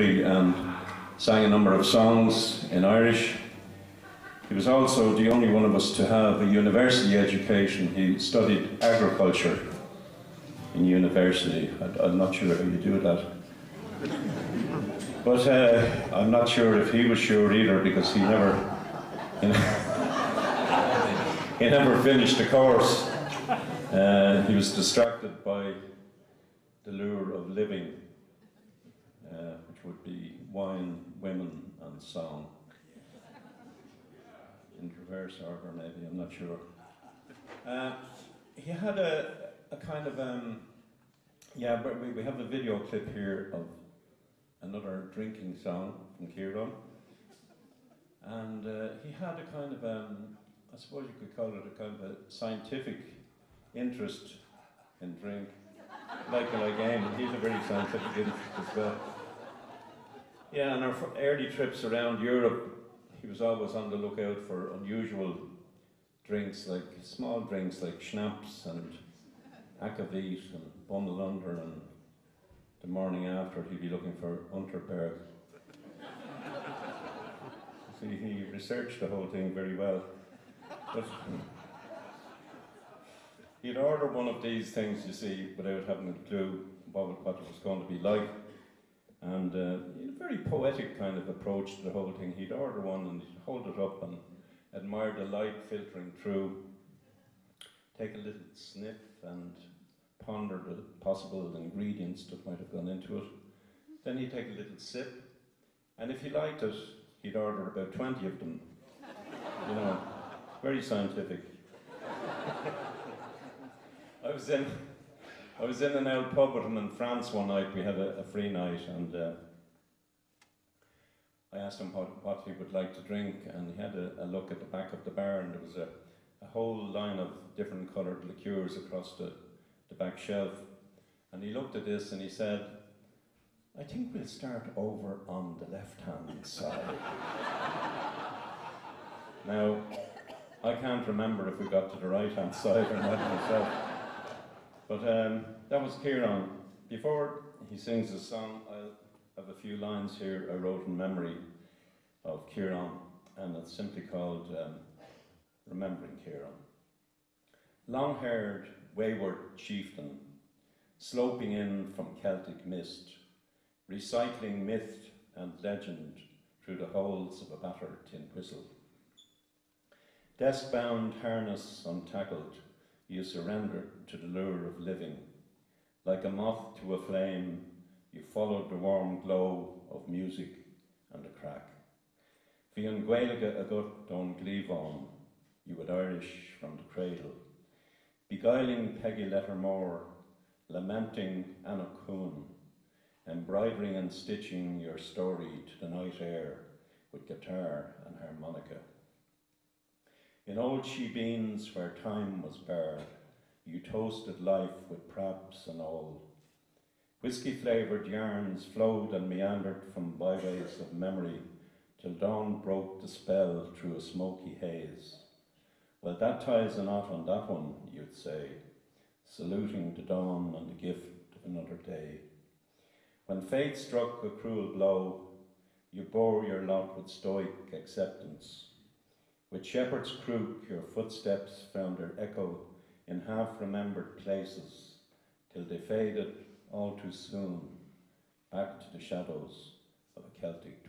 and sang a number of songs in Irish. He was also the only one of us to have a university education. He studied agriculture in university. I'm not sure how you do that. But I'm not sure if he was sure either, because he never, he never finished the course. He was distracted by the lure of living, which would be wine, women, and song. In reverse order, maybe, I'm not sure. He had a kind of, yeah, but we have a video clip here of another drinking song from Ciáran. And he had a kind of, I suppose you could call it a kind of a scientific interest in drink. Like Eamon, he's a very scientific interest as well. Yeah, and our early trips around Europe, he was always on the lookout for unusual drinks, like small drinks like schnapps and akkefiet and Bundelunder, and the morning after he'd be looking for Unterberg. See, he researched the whole thing very well. But he'd order one of these things, you see, without having a clue what it was going to be like. And he had a very poetic kind of approach to the whole thing. He'd order one and he'd hold it up and admire the light filtering through, take a little sniff and ponder the possible ingredients that might have gone into it. Then he'd take a little sip, and if he liked it, he'd order about 20 of them. You know, very scientific. I was in an old pub with him in France one night. We had a free night, and I asked him what he would like to drink, and he had a look at the back of the bar, and there was a whole line of different coloured liqueurs across the back shelf. And he looked at this and he said, "I think we'll start over on the left-hand side." Now, I can't remember if we got to the right-hand side or not myself. But that was Ciáran. Before he sings his song, I'll have a few lines here I wrote in memory of Ciáran, and it's simply called Remembering Ciáran. Long-haired, wayward chieftain, sloping in from Celtic mist, recycling myth and legend through the holes of a battered tin whistle. Desk-bound, harness untackled, you surrendered to the lure of living. Like a moth to a flame, you followed the warm glow of music and a crack. Fion Gaeilge agut don glivon, you would Irish from the cradle. Beguiling Peggy Lettermore, lamenting Anna Coon, embroidering and stitching your story to the night air with guitar and harmonica. In old shebeens where time was barred, you toasted life with praps and all. Whiskey-flavoured yarns flowed and meandered from byways of memory till dawn broke the spell through a smoky haze. Well, that ties a knot on that one, you'd say, saluting the dawn and the gift of another day. When fate struck a cruel blow, you bore your lot with stoic acceptance. With shepherd's crook, your footsteps found their echo in half-remembered places, till they faded all too soon back to the shadows of a Celtic